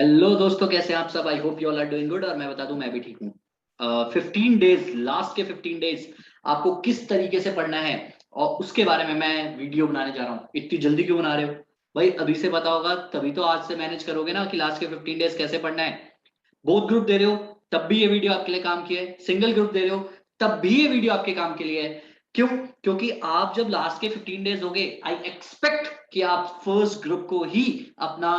Hello दोस्तों, कैसे हैं आप सब। I hope you all are doing good. और मैं बता दूं, मैं भी ठीक हूँ। 15 डेज, लास्ट के 15 डेज आपको किस तरीके से पढ़ना है और उसके बारे में मैं वीडियो बनाने जा रहा हूँ। इतनी जल्दी क्यों बना रहे हो भाई? अभी से पता होगा तभी तो आज से मैनेज करोगे ना कि लास्ट के 15 डेज कैसे पढ़ना है। बोथ ग्रुप दे रहे हो तब भी ये वीडियो आपके लिए काम की है, सिंगल ग्रुप दे रहे हो तब भी ये वीडियो आपके काम के लिए है। क्यों? क्योंकि आप जब लास्ट के 15 डेज होगे, आई एक्सपेक्ट कि आप फर्स्ट ग्रुप को ही अपना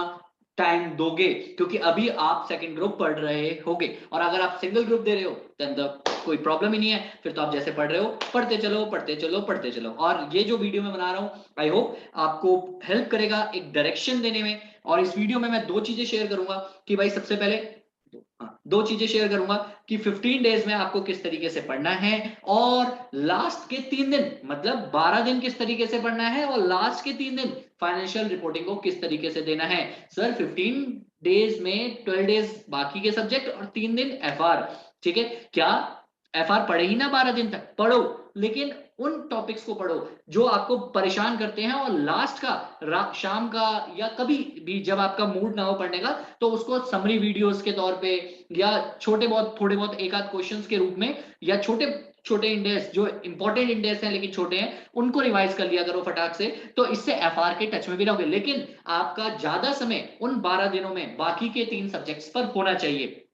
टाइम दोगे, क्योंकि अभी आप सेकंड ग्रुप पढ़ रहे होगे। और अगर आप सिंगल ग्रुप दे रहे हो देन तो कोई प्रॉब्लम ही नहीं है, फिर तो आप जैसे पढ़ रहे हो पढ़ते चलो पढ़ते चलो पढ़ते चलो। और ये जो वीडियो मैं बना रहा हूँ, आई होप आपको हेल्प करेगा एक डायरेक्शन देने में। और इस वीडियो में मैं दो चीजें शेयर करूंगा कि भाई सबसे पहले दो चीजें शेयर करूंगा कि 15 डेज में आपको किस तरीके से पढ़ना है, और लास्ट के 3 दिन मतलब 12 दिन किस तरीके से पढ़ना है, और लास्ट के 3 दिन फाइनेंशियल रिपोर्टिंग को किस तरीके से देना है। सर 15 डेज में 12 डेज बाकी के सब्जेक्ट और 3 दिन एफआर। ठीक है क्या? एफआर पढ़े ही ना 12 दिन तक पढ़ो, लेकिन उन टॉपिक्स को पढ़ो जो आपको परेशान करते हैं। और लास्ट का शाम का या कभी भी जब आपका मूड ना हो पढ़ने का, तो उसको समरी वीडियोस के तौर पे या छोटे बहुत थोड़े बहुत एक आध क्वेश्चंस के रूप में, या छोटे छोटे इंडेक्स जो इंपॉर्टेंट इंडेक्स हैं लेकिन छोटे हैं उनको रिवाइज कर लिया करो फटाक से। तो इससे एफआर के टच में भी रहोगे, लेकिन आपका ज्यादा समय उन 12 दिनों में बाकी के 3 सब्जेक्ट्स पर होना चाहिए।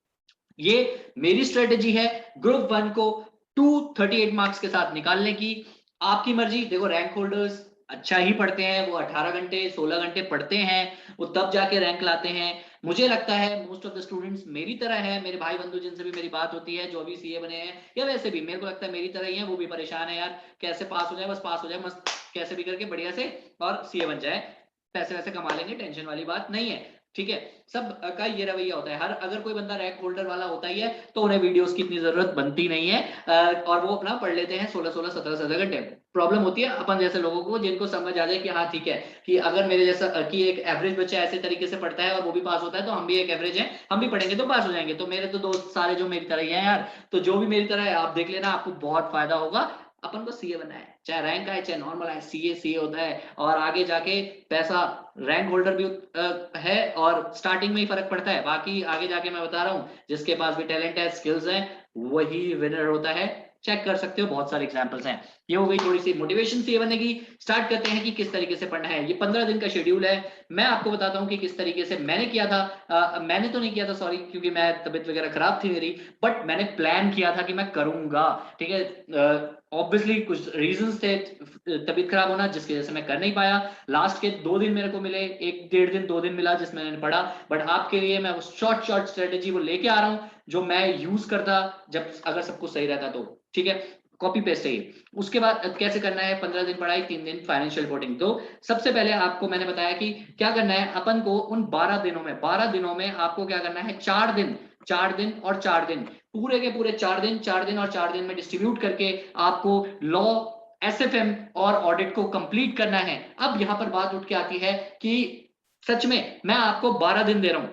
ये मेरी स्ट्रेटेजी है ग्रुप 1 को 238 मार्क्स के साथ निकालने की। आपकी मर्जी। देखो रैंक होल्डर्स अच्छा ही पढ़ते हैं, वो 18 घंटे 16 घंटे पढ़ते हैं, वो तब जाके रैंक लाते हैं। मुझे लगता है मोस्ट ऑफ द स्टूडेंट्स मेरी तरह है, मेरे भाई बंधु जिनसे भी मेरी बात होती है जो अभी सीए बने हैं, या वैसे भी मेरे को लगता है मेरी तरह ही है, वो भी परेशान है यार कैसे पास हो जाए, बस पास हो जाए मस्त कैसे भी करके बढ़िया से, और सीए बन जाए, पैसे वैसे कमा लेंगे, टेंशन वाली बात नहीं है। ठीक है, सब का ये रवैया होता है। हर अगर कोई बंदा रैंक होल्डर वाला होता ही है तो उन्हें वीडियोस की इतनी जरूरत बनती नहीं है, और वो अपना पढ़ लेते हैं 16 16 17 17 घंटे। प्रॉब्लम होती है अपन जैसे लोगों को जिनको समझ आ जाए कि हाँ ठीक है, कि अगर मेरे जैसा कि एक एवरेज बच्चा ऐसे तरीके से पढ़ता है और वो भी पास होता है, तो हम भी एक एवरेज हैं, हम भी पढ़ेंगे तो पास हो जाएंगे। तो मेरे तो दोस्त सारे जो मेरी तरह ही हैं यार, तो जो भी मेरी तरह है आप देख लेना, आपको बहुत फायदा होगा। अपन को सीए बनना है, चाहे रैंक आए चाहे नॉर्मल आए, सीए सीए होता है। और आगे जाके पैसा रैंक होल्डर भी है, और स्टार्टिंग में ही फर्क पड़ता है, बाकी आगे जाके मैं बता रहा हूँ जिसके पास भी टैलेंट है स्किल्स है वही विनर होता है। चेक कर सकते हो, बहुत सारे एग्जांपल्स हैं। ये हो गई थोड़ी सी मोटिवेशन सी बनने की। स्टार्ट करते हैं कि किस तरीके से पढ़ना है। ये 15 दिन का शेड्यूल है। मैं आपको बताता हूँ कि किस तरीके से मैंने किया था। मैंने तो नहीं किया था सॉरी, क्योंकि मैं तबीयत वगैरह खराब थी मेरी, बट मैंने प्लान किया था कि मैं करूंगा। ठीक है, ऑब्वियसली कुछ रीजंस थे तबीयत खराब होना जिसकी वजह से मैं कर नहीं पाया। लास्ट के 2 दिन मेरे को मिले, एक डेढ़ दिन 2 दिन मिला जिसमें मैंने पढ़ा। बट आपके लिए मैं वो शॉर्ट शॉर्ट स्ट्रेटेजी वो लेके आ रहा हूँ जो मैं यूज करता जब अगर सब कुछ सही रहता तो। ठीक है, कॉपी पेस्ट है ये। उसके बाद कैसे करना है? 15 दिन पढ़ाई, 3 दिन फाइनेंशियल रिपोर्टिंग। तो सबसे पहले आपको मैंने बताया कि क्या करना है अपन को उन 12 दिनों में। 12 दिनों में आपको क्या करना है? 4 दिन, 4 दिन और 4 दिन, पूरे के पूरे 4 दिन, 4 दिन और 4 दिन में डिस्ट्रीब्यूट करके आपको लॉ, एसएफएम और ऑडिट को कंप्लीट करना है। अब यहां पर बात उठ के आती है कि सच में मैं आपको 12 दिन दे रहा हूं,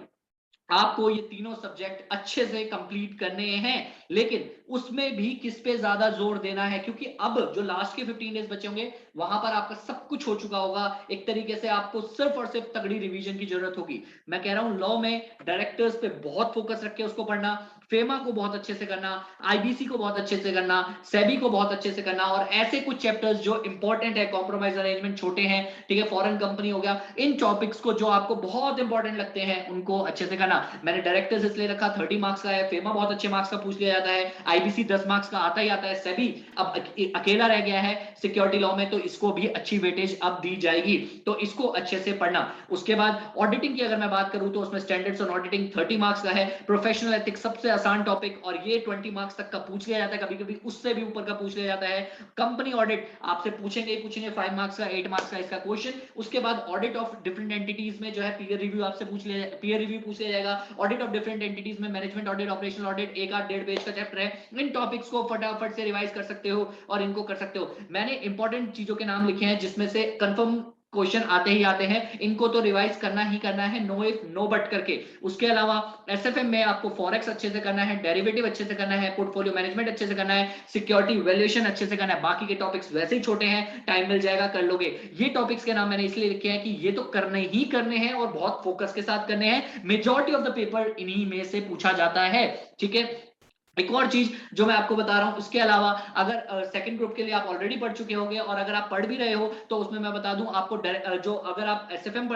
आपको ये तीनों सब्जेक्ट अच्छे से कंप्लीट करने हैं, लेकिन उसमें भी किस पे ज्यादा जोर देना है? क्योंकि अब जो लास्ट के 15 डेज बचे होंगे वहां पर आपका सब कुछ हो चुका होगा। एक तरीके से आपको सिर्फ और सिर्फ तगड़ी रिवीजन की जरूरत होगी। मैं कह रहा हूं लॉ में डायरेक्टर्स पे बहुत फोकस रख के उसको पढ़ना, फेमा को बहुत अच्छे से करना, आईबीसी को बहुत अच्छे से करना, सेबी को बहुत अच्छे से करना, और ऐसे कुछ चैप्टर्स जो इंपॉर्टेंट है, कॉम्प्रोमाइज अरेंजमेंट छोटे हैं, ठीक है, फॉरेन कंपनी हो गया, इन टॉपिक्स को जो आपको बहुत इंपॉर्टेंट लगते हैं उनको अच्छे से करना। मैंने डायरेक्टर्स इसलिए रखा 30 मार्क्स का है, फेमा बहुत अच्छे मार्क्स का पूछ लिया जाता है, आईबीसी 10 मार्क्स का आता ही आता है, सेबी अब अकेला रह गया है सिक्योरिटी लॉ में, तो इसको भी अच्छी वेटेज अब दी जाएगी, तो इसको अच्छे से पढ़ना। उसके बाद ऑडिटिंग की अगर मैं बात करूं तो उसमें स्टैंडर्ड्स ऑन ऑडिटिंग 30 मार्क्स का है, प्रोफेशनल एथिक्स सबसे आसान टॉपिक और ये 20 मार्क्स तक का पूछ लिया जाता है, कभी कभी उससे भी ऊपर का पूछ लिया जाता है। कंपनी ऑडिट आपसे पूछेंगे ही पूछेंगे, 5 मार्क्स का 8 मार्क्स का इसका क्वेश्चन। उसके बाद ऑडिट ऑफ डिफरेंट एंटिटीज में जो है पीयर रिव्यू आपसे पूछ लिया, पीयर रिव्यू पूछ लिया जाएगा। ऑडिट ऑफ डिफरेंट एंटिटीज में मैनेजमेंट ऑडिट, ऑपरेशनल ऑडिट, एक आध डेढ़ पेज का चैप्टर है। इन टॉपिक्स को फटाफट से रिवाइज कर सकते हो और इनको कर सकते हो। मैंने इंपॉर्टेंट चीजों के नाम लिखे हैं जिसमें से कंफर्म क्वेश्चन आते ही आते हैं, इनको तो रिवाइज करना ही करना है, नो इफ नो बट करके। उसके अलावा एसएफएम में आपको फॉरेक्स अच्छे से करना है, डेरिवेटिव अच्छे से करना है, पोर्टफोलियो मैनेजमेंट अच्छे से करना है, सिक्योरिटी वैल्यूएशन अच्छे से करना है। बाकी के टॉपिक्स वैसे ही छोटे हैं, टाइम मिल जाएगा कर लोगे। ये टॉपिक्स के नाम मैंने इसलिए लिखे हैं कि ये तो करने ही करने हैं और बहुत फोकस के साथ करने हैं। मेजॉरिटी ऑफ द पेपर इन्हीं में से पूछा जाता है, ठीक है। एक और चीज जो मैं आपको बता रहा हूं, उसके अलावा अगर सेकंड ग्रुप के लिए आप ऑलरेडी पढ़ चुके होंगे और अगर आप पढ़ भी रहे हो तो उसमें मैं बता दूं आपको, जो अगर आप एसएफएम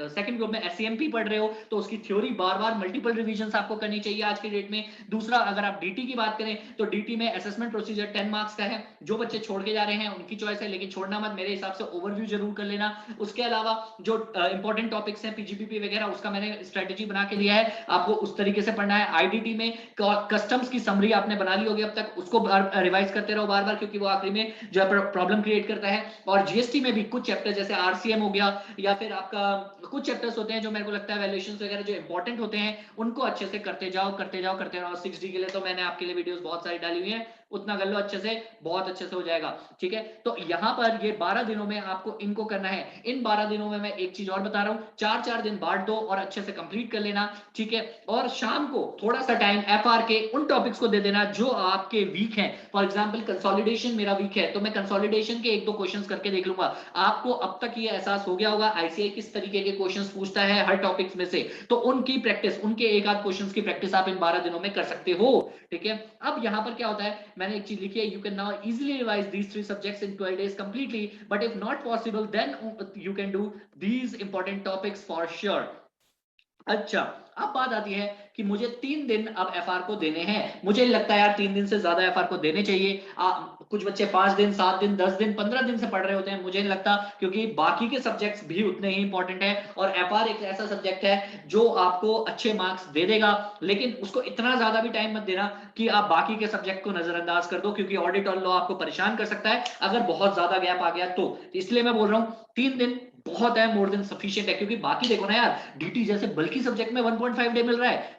सेकंड ग्रुप में एससीएमपी पढ़ रहे हो तो उसकी थ्योरी बार बार मल्टीपल रिवीजन आपको करनी चाहिए आज के डेट में। दूसरा, अगर आप डीटी की बात करें तो डीटी में असेसमेंट प्रोसीजर 10 मार्क्स का है। जो बच्चे छोड़ के जा रहे हैं उनकी चॉइस है, लेकिन छोड़ना मत, मेरे हिसाब से ओवरव्यू जरूर कर लेना। उसके अलावा जो इंपॉर्टेंट टॉपिक्स हैं पीजीपीपी वगैरह, उसका मैंने स्ट्रेटेजी बना के दिया है, आपको उस तरीके से पढ़ना है। आईडीटी में कस्टम्स की समरी आपने बना ली होगी अब तक, उसको रिवाइज करते रहो बार बार, क्योंकि वो आखिरी में जो है प्रॉब्लम क्रिएट करता है। और जीएसटी में भी कुछ चैप्टर जैसे आरसीएम हो गया, या फिर आपका कुछ चैप्टर्स होते हैं जो मेरे को लगता है वैल्यूएशंस वगैरह जो इंपॉर्टेंट होते हैं, उनको अच्छे से करते जाओ करते जाओ करते रहो। 6D के लिए तो मैंने आपके लिए वीडियोस बहुत सारी डाली हुई है, उतना कर लो अच्छे से, बहुत अच्छे से हो जाएगा, ठीक है। तो यहाँ पर ये 12 दिनों में आपको इनको करना है। इन 12 दिनों में मैं एक चीज और बता रहा हूँ, 4-4 दिन बांट दो और अच्छे से कंप्लीट कर लेना, ठीक है। और शाम को थोड़ा सा टाइम एफआर के उन टॉपिक्स को दे देना जो आपके वीक हैं। फॉर एग्जांपल कंसोलिडेशन मेरा वीक है, तो मैं कंसोलिडेशन के 1-2 क्वेश्चंस करके देख लूंगा। आपको अब तक ये एहसास हो गया होगा आईसीआई किस तरीके के क्वेश्चंस पूछता है हर टॉपिक्स में से, तो उनकी प्रैक्टिस, उनके एक आध क्वेश्चंस की प्रैक्टिस आप इन 12 दिनों में कर सकते हो, ठीक है। अब यहाँ पर क्या होता है, मैंने एक चीज लिखी है, you can now easily revise these 3 subjects in 12 days completely, but if not possible then you can do these important topics for sure। अच्छा, अब बात आती है कि मुझे 3 दिन अब एफआर को देने हैं। मुझे लगता है यार 3 दिन से ज्यादा एफआर को देने चाहिए। कुछ बच्चे 5 दिन, 7 दिन, 10 दिन, 15 दिन से पढ़ रहे होते हैं, मुझे नहीं लगता, क्योंकि बाकी के सब्जेक्ट्स भी उतने ही इंपॉर्टेंट है। और एफआर एक ऐसा सब्जेक्ट है जो आपको अच्छे मार्क्स दे देगा, लेकिन उसको इतना ज्यादा भी टाइम मत देना कि आप बाकी के सब्जेक्ट को नजरअंदाज कर दो, क्योंकि ऑडिट और लॉ आपको परेशान कर सकता है अगर बहुत ज्यादा गैप आ गया तो। इसलिए मैं बोल रहा हूँ 3 दिन बहुत है, मोर देन सफिशिएंट है। क्योंकि बाकी देखो ना यार, डीटी जैसे बल्कि सब्जेक्ट में 1.5 डे मिल रहा है,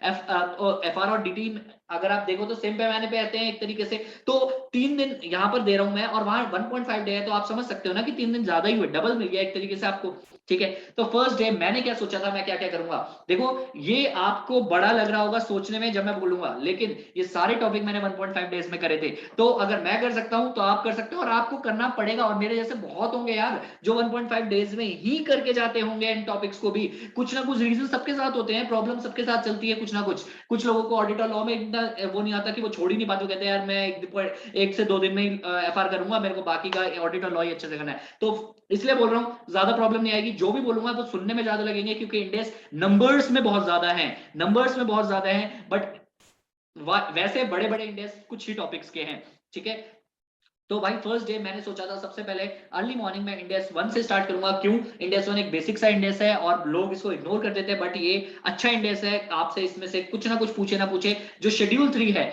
एफआर और डीटी अगर आप देखो तो सेम पैमाने पे आते हैं एक तरीके से। तो 3 दिन यहां पर दे रहा हूं मैं और वहां 1.5 डे है, तो आप समझ सकते हो ना कि 3 दिन ज्यादा ही हुए, डबल मिल गया एक तरीके से आपको, ठीक है। तो फर्स्ट डे मैंने क्या सोचा था, मैं क्या क्या करूंगा, देखो ये आपको बड़ा लग रहा होगा सोचने में जब मैं बोलूंगा, लेकिन ये सारे टॉपिक मैंने 1.5 डेज में करे थे। तो अगर मैं कर सकता हूं तो आप कर सकते हो, और आपको करना पड़ेगा। और मेरे जैसे बहुत होंगे यार जो 1.5 डेज में ही करके जाते होंगे इन टॉपिक्स को भी। कुछ ना कुछ रीजन सबके साथ होते हैं, प्रॉब्लम सबके साथ चलती है कुछ ना कुछ। कुछ लोगों को ऑडिट और लॉ में इतना वो नहीं आता कि वो छोड़ ही नहीं पाते, कहते हैं यार मैं 1 से 2 दिन में ही एफआर करूंगा, मेरे को बाकी का ऑडिट और लॉ ही अच्छे से करना है। तो इसलिए बोल रहा हूं ज्यादा प्रॉब्लम नहीं आएगी, जो भी बोलूंगा वो सुनने में ज्यादा लगेंगे, क्योंकि इंडेक्स नंबर्स में बहुत ज्यादा है, नंबर्स में बहुत ज्यादा है, बट वैसे बड़े बड़े इंडेक्स कुछ ही टॉपिक्स के हैं, ठीक है। तो भाई फर्स्ट डे मैंने सोचा था सबसे पहले अर्ली मॉर्निंग में इंडेक्स 1 से स्टार्ट करूंगा। क्यों? इंडेक्स 1 एक बेसिक सा इंडेक्स है और लोग इसको इग्नोर कर देते हैं, बट ये अच्छा इंडेक्स है। आपसे इसमें से कुछ ना कुछ पूछे ना पूछे। जो शेड्यूल 3 है,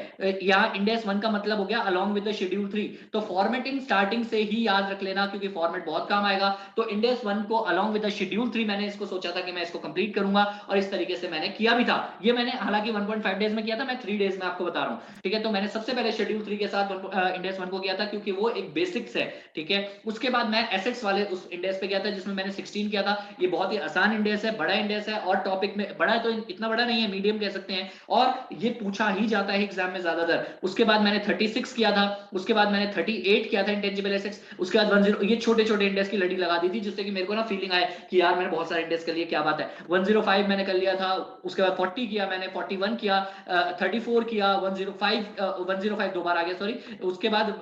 यहाँ इंडेक्स 1 का मतलब हो गया अलॉन्ग विद द शेड्यूल 3, तो फॉर्मेटिंग स्टार्टिंग से ही याद रख लेना, क्योंकि फॉर्मेट बहुत काम आएगा। तो इंडेक्स 1 को अलॉन्ग विद द शेड्यूल 3 मैंने इसको सोचा था कि मैं इसको कंप्लीट करूंगा, और इस तरीके से मैंने किया भी था। ये मैंने हालांकि 1.5 डेज में किया था, मैं 3 डेज में आपको बता रहा हूँ, ठीक है। तो मैंने सबसे पहले शेड्यूल 3 के साथ इंडेक्स 1 को किया था, क्योंकि वो एक बेसिक है, ठीक है। उसके बाद मैं एसेट्स वाले उस इंडेक्स पे गया था जिसमें मैंने 16 किया था। ये बहुत ही आसान इंडेक्स है, बड़ा इंडेक्स है, और टॉपिक में बड़ा है तो इतना बड़ा नहीं है, मीडियम कह सकते हैं, और ये पूछा ही जाता है एग्जाम में ज्यादातर। उसके बाद मैंने 36 किया था, उसके बाद मैंने 38 किया था इंटेंजिबल एसेट्स, उसके बाद 10, ये छोटे छोटे इंडेक्स की लड़ी लगा दी थी, जिससे कि मेरे को ना फीलिंग आए कि यार मैंने बहुत सारे इंडेक्स कर लिए, क्या बात है। 105 मैंने कर लिया था, उसके बाद 40 किया मैंने, 41 किया, 34 किया, 105 दो बार आ गया सॉरी, उसके बाद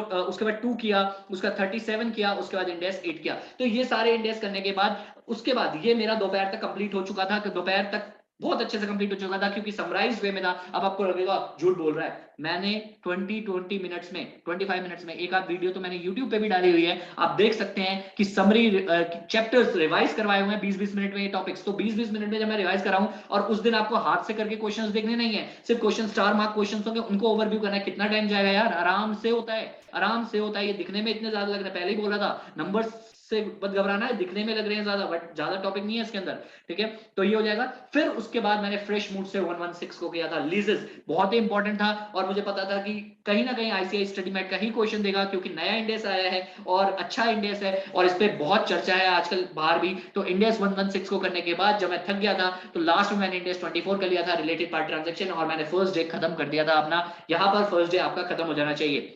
उसके बाद 2 किया, उसका 37 किया, उसके बाद इंडेक्स 8 किया। तो ये सारे इंडेक्स करने के बाद उसके बाद ये मेरा दोपहर तक कंप्लीट हो चुका था, कि दोपहर तक बहुत अच्छे से कंप्लीट हो चुका था, क्योंकि समराइज वे में था। अब आपको लगेगा झूठ बोल रहा है, मैंने 20 मिनट्स में 25 मिनट्स में एक आध वीडियो तो मैंने YouTube पे भी डाली हुई है, आप देख सकते हैं कि समरी चैप्टर्स रिवाइज करवाए हुए हैं 20-20 मिनट में ये टॉपिक्स। तो 20-20 मिनट में जब मैं रिवाइज कराऊं, और उस दिन आपको हाथ से करके क्वेश्चंस देखने नहीं है, सिर्फ क्वेश्चन स्टार मार्क क्वेश्चंस होंगे, उनको ओवरव्यू करना है। कितना टाइम जाएगा यार, आराम से होता है, आराम से होता है। ये दिखने में इतने ज्यादा लग रहा है, पहले ही बोला था, नंबर से मत घबराना है, दिखने में लग रहे हैं ज्यादा बट ज्यादा टॉपिक नहीं है इसके अंदर, ठीक है। तो ये हो जाएगा। फिर उसके बाद मैंने फ्रेश मूड से 116 को किया था लीजेस, बहुत ही इंपॉर्टेंट था और मुझे पता था कि कहीं ना कहीं आईसीआई स्टडी मैट का ही क्वेश्चन देगा क्योंकि नया इंडेक्स आया है और अच्छा इंडेक्स है और इस पे बहुत चर्चा है आजकल बाहर भी। तो इंडेक्स 116 को करने के बाद जब मैं थक गया था तो लास्ट में मैंने इंडेक्स 24 कर लिया था रिलेटेड पार्टी ट्रांजेक्शन और मैंने फर्स्ट डे खत्म कर दिया था अपना। यहां पर फर्स्ट डे आपका खत्म हो जाना चाहिए।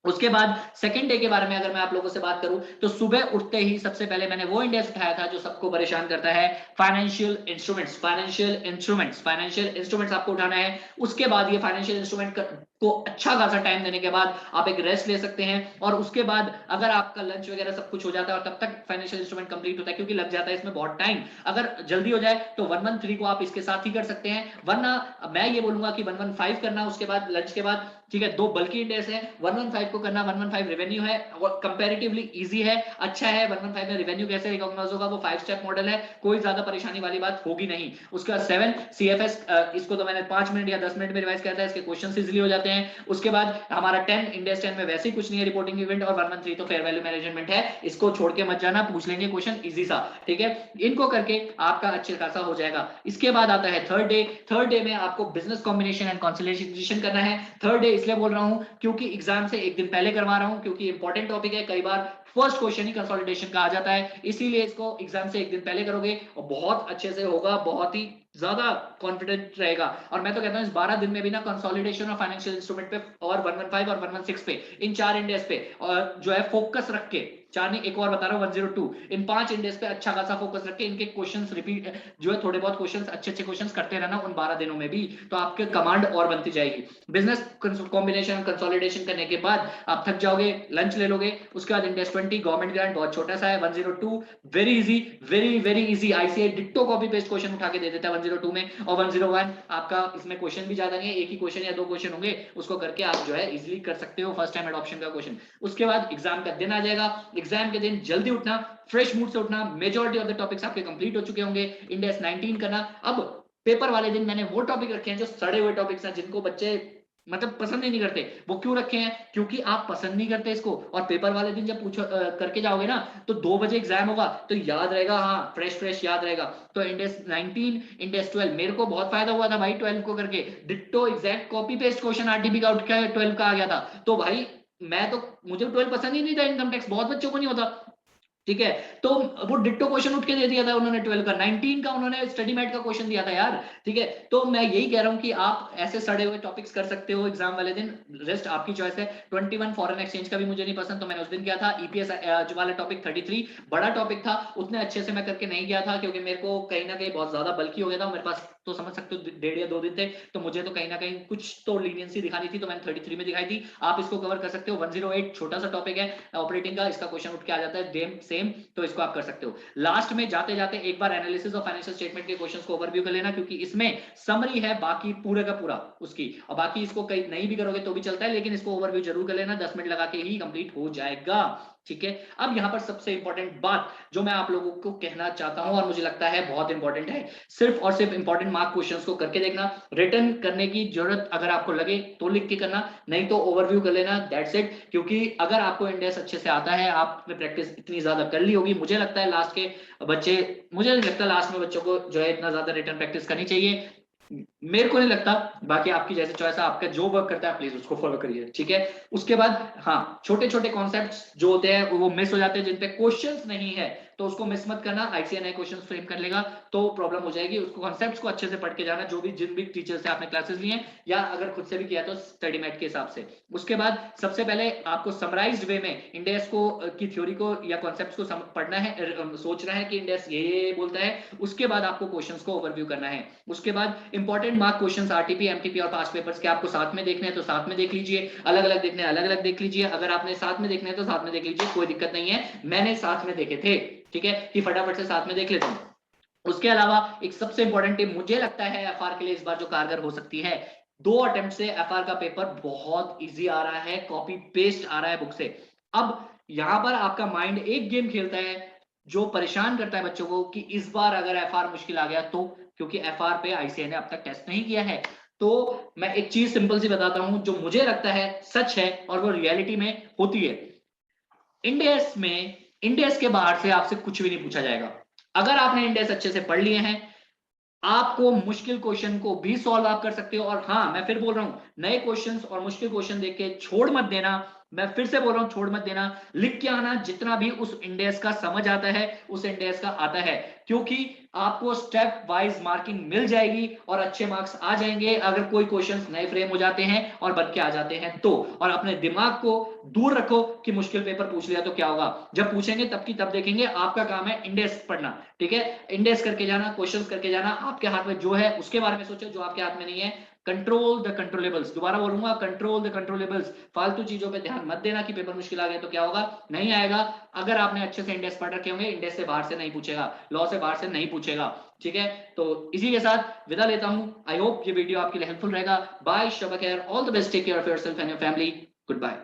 उसके बाद सेकंड डे के बारे में अगर मैं आप लोगों से बात करूं तो सुबह उठते ही सबसे पहले मैंने वो इंडेक्स उठाया था जो सबको परेशान करता है, फाइनेंशियल इंस्ट्रूमेंट्स। फाइनेंशियल इंस्ट्रूमेंट्स आपको उठाना है। उसके बाद ये फाइनेंशियल इंस्ट्रूमेंट को अच्छा खासा टाइम देने के बाद आप एक रेस्ट ले सकते हैं और उसके बाद अगर आपका लंच वगैरह सब कुछ हो जाता है और तब तक फाइनेंशियल इंस्ट्रूमेंट कंप्लीट होता है क्योंकि लग जाता है इसमें बहुत टाइम। अगर जल्दी हो जाए तो 113 को आप इसके साथ ही कर सकते हैं, वरना मैं ये बोलूंगा कि 115 करना उसके बाद लंच के बाद, ठीक है। दो बल्कि इंडेक्स है, 115 को करना। 115 रेवेन्यू है और कंपैरेटिवली इजी है, अच्छा है। 115 में रेवेन्यू कैसे रिकॉग्नाइज होगा, वो 5 स्टेप मॉडल है, कोई ज्यादा परेशानी वाली बात होगी नहीं। उसके बाद 7 सीएफएस, इसको तो मैंने 5 मिनट या 10 मिनट में रिवाइज किया था, इसके क्वेश्चंस इजीली हो जाते हैं। उसके बाद हमारा 10 इंडेक्स 10 में वैसे ही कुछ नहीं है रिपोर्टिंग इवेंट, और 113 तो फेयर वैल्यू मैनेजमेंट है, इसको छोड़ के मत जाना, पूछ लेंगे क्वेश्चन इजी सा, ठीक है। इनको करके आपका अच्छे खासा हो जाएगा। इसके बाद आता है थर्ड डे। थर्ड डे में आपको बिजनेस कॉम्बिनेशन एंड कंसोलिडेशन करना है। थर्ड डे इसलिए बोल रहा हूं क्योंकि एग्जाम से एक दिन पहले करवा रहा हूं, क्योंकि इंपॉर्टेंट टॉपिक है, कई बार फर्स्ट क्वेश्चन ही कंसोलिडेशन का आ जाता है, इसीलिए इसको एग्जाम से एक दिन पहले करोगे और बहुत अच्छे से होगा, बहुत ही ज्यादा कॉन्फिडेंट रहेगा। और मैं तो कहता हूं इस 12 दिन में भी ना कंसोलिडेशन और फाइनेंशियल इंस्ट्रूमेंट पे और 115 और 116 पे, इन 4 इंडेक्स पे और जो है फोकस रख के, 4 नहीं एक और बता रहा हूं 102, इन 5 इंडेक्स पे अच्छा खासा फोकस रख के इनके क्वेश्चंस रिपीट जो है थोड़े बहुत क्वेश्चंस अच्छे क्वेश्चंस करते रहना उन 12 दिनों में भी, तो आपके कमांड और बनती जाएगी। बिजनेस कॉम्बिनेशन कंसोलिडेशन करने के बाद आप थक जाओगे, लंच ले लोगे। उसके बाद इंडेक्स 20 गवर्नमेंट ग्रांट बहुत छोटा सा है, 102 very easy, very easy. ICI ditto copy paste question उठा के दे देता है 102 में, और 101 आपका इसमें क्वेश्चन भी ज्यादा नहीं है, एक ही क्वेश्चन या 2 क्वेश्चन होंगे, उसको करके आप जो है इजीली कर सकते हो फर्स्ट टाइम एडॉप्शन का क्वेश्चन। उसके बाद एग्जाम का दिन आ जाएगा। एग्जाम के दिन जल्दी उठना, फ्रेश मूड से उठना, मेजॉरिटी ऑफ द टॉपिक्स आपके कंप्लीट हो चुके होंगे, इंडेक्स 19 करना। अब पेपर वाले दिन मैंने वो टॉपिक रखे हैं जो सड़े हुए टॉपिक्स हैं, जिनको बच्चे मतलब पसंद ही नहीं करते। वो क्यों रखे हैं, क्योंकि आप पसंद नहीं करते इसको, और पेपर वाले दिन जब पूछो करके जाओगे ना तो 2 बजे एग्जाम होगा तो याद रहेगा, हाँ फ्रेश याद रहेगा। तो इंडेक्स 19, इंडेक्स 12 मेरे को बहुत फायदा हुआ था भाई 12 को करके, ditto exact copy paste question RTP का उठ के 12 का आ गया था। तो भाई मैं तो, मुझे 12 पसंद ही नहीं था, इनकम टैक्स बहुत बच्चों को नहीं होता, ठीक है। तो वो डिट्टो क्वेश्चन उठ के दे दिया था उन्होंने 12 का, 19 का उन्होंने स्टडी मैट का क्वेश्चन दिया था यार, ठीक है। तो मैं यही कह रहा हूं कि आप ऐसे सड़े हुए टॉपिक्स कर सकते हो एग्जाम वाले दिन, रेस्ट आपकी चॉइस है। 21 फॉरेन एक्सचेंज का भी मुझे नहीं पसंद तो मैंने उस दिन किया था। ईपीएस वाला टॉपिक 33 बड़ा टॉपिक था, उतने अच्छे से मैं करके नहीं गया था क्योंकि मेरे को कहीं ना कहीं बहुत ज्यादा बल्कि हो गया था मेरे पास, तो समझ सकते हो 1.5 या 2 दिन थे, तो मुझे तो कहीं ना कहीं कुछ तो लीनियंसी दिखानी थी, तो मैंने 33 में दिखाई थी। आप इसको कवर कर सकते हो। 108 छोटा सा टॉपिक है ऑपरेटिंग का, इसका क्वेश्चन उठ के आ जाता है सेम, तो इसको आप कर सकते हो। लास्ट में जाते जाते एक बार एनालिसिस ऑफ फाइनेंशियल स्टेटमेंट के क्वेश्चंस को ओवरव्यू कर लेना, क्योंकि इसमें समरी है बाकी पूरे का पूरा उसकी, और बाकी इसको कहीं नहीं भी करोगे तो भी चलता है, लेकिन इसको ओवरव्यू जरूर कर लेना, 10 मिनट लगा के ही कंप्लीट हो जाएगा, ठीक है। अब यहां पर सबसे इंपॉर्टेंट बात जो मैं आप लोगों को कहना चाहता हूं और मुझे लगता है बहुत इंपॉर्टेंट है, सिर्फ और सिर्फ इंपॉर्टेंट मार्क क्वेश्चंस को करके देखना। रिटर्न करने की जरूरत अगर आपको लगे तो लिख के करना, नहीं तो ओवरव्यू कर लेना, दैट्स इट। क्योंकि अगर आपको इंडेक्स अच्छे से आता है, आपने प्रैक्टिस इतनी ज्यादा कर ली होगी, मुझे लगता है लास्ट के बच्चे, मुझे नहीं लगता लास्ट में बच्चों को जो है इतना ज्यादा रिटर्न प्रैक्टिस करनी चाहिए, मेरे को नहीं लगता। बाकी आपकी जैसे चॉइस है, आपका जो वर्क करता है प्लीज उसको फॉलो करिए, ठीक है। उसके बाद हाँ, छोटे छोटे कॉन्सेप्ट्स जो होते हैं वो मिस हो जाते हैं, जिन पे क्वेश्चंस नहीं है तो उसको मिस मत करना, आईसीएनआई क्वेश्चन फ्रेम कर लेगा तो प्रॉब्लम हो जाएगी। उसको कॉन्सेप्ट्स को अच्छे से पढ़ के जाना, जो भी जिन भी टीचर से आपने क्लासेस ली हैं या अगर खुद से भी किया तो स्टडी मैट के हिसाब से। उसके बाद सबसे पहले आपको समराइज्ड वे में इंडेक्स को की थ्योरी को या कॉन्सेप्ट्स को पढ़ना है, सोचना है कि इंडेक्स ये बोलता है। उसके बाद आपको क्वेश्चंस को ओवरव्यू करना है। उसके बाद important mark questions RTP MTP और पास्ट पेपर्स के आपको साथ में देखने हैं तो साथ में देख लीजिए, अलग अलग देखने हैं अलग अलग देख लीजिए, अगर आपने साथ में देखने हैं तो साथ में देख लीजिए, कोई दिक्कत नहीं है, मैंने साथ में देखे थे, ठीक है, कि फटाफट से साथ में देख लेता हूं। उसके अलावा एक सबसे इंपॉर्टेंट टिप मुझे लगता है एफआर के लिए इस बार जो कारगर हो सकती है, 2 अटेम्प्ट से एफआर का पेपर बहुत इजी आ रहा है, कॉपी पेस्ट आ रहा है बुक से। अब यहां पर आपका माइंड एक गेम खेलता है जो परेशान करता है बच्चों को कि इस बार अगर एफआर मुश्किल आ गया तो, क्योंकि एफआर पे आईसीआई ने अब तक टेस्ट नहीं किया है। तो मैं एक चीज सिंपल सी बताता हूं जो मुझे लगता है सच है और वो रियलिटी में होती है। इंडेक्स में इंडेक्स के बाहर से आपसे कुछ भी नहीं पूछा जाएगा। अगर आपने इंडेक्स अच्छे से पढ़ लिए हैं, आपको मुश्किल क्वेश्चन को भी सॉल्व आप कर सकते हो। और हाँ, मैं फिर बोल रहा हूं, नए क्वेश्चंस और मुश्किल क्वेश्चन देख के छोड़ मत देना। मैं फिर से बोल रहा हूं, छोड़ मत देना, लिख के आना जितना भी उस इंडेक्स का समझ आता है, उस इंडेक्स का आता है, क्योंकि आपको स्टेप वाइज मार्किंग मिल जाएगी और अच्छे मार्क्स आ जाएंगे अगर कोई क्वेश्चंस नए फ्रेम हो जाते हैं और बन के आ जाते हैं तो। और अपने दिमाग को दूर रखो कि मुश्किल पेपर पूछ लिया तो क्या होगा, जब पूछेंगे तब की तब देखेंगे। आपका काम है इंडेक्स पढ़ना, ठीक है, इंडेक्स करके जाना, क्वेश्चंस करके जाना। आपके हाथ में जो है उसके बारे में सोचो, जो आपके हाथ में नहीं है कंट्रोल द कंट्रोलेबल्स। दोबारा बोलूंगा, कंट्रोल द कंट्रोलेबल्स। फालतू चीजों पे ध्यान मत देना कि पेपर मुश्किल आ गया तो क्या होगा, नहीं आएगा। अगर आपने अच्छे से इंडेक्स पढ़ रखे होंगे, इंडेक्स से बाहर से नहीं पूछेगा, लॉ से बाहर से नहीं पूछेगा, ठीक है। तो इसी के साथ विदा लेता हूं। आई होप ये वीडियो आपके लिए हेल्पफुल रहेगा। बाय, शब खैर, all the best, take care of yourself and your family, good bye.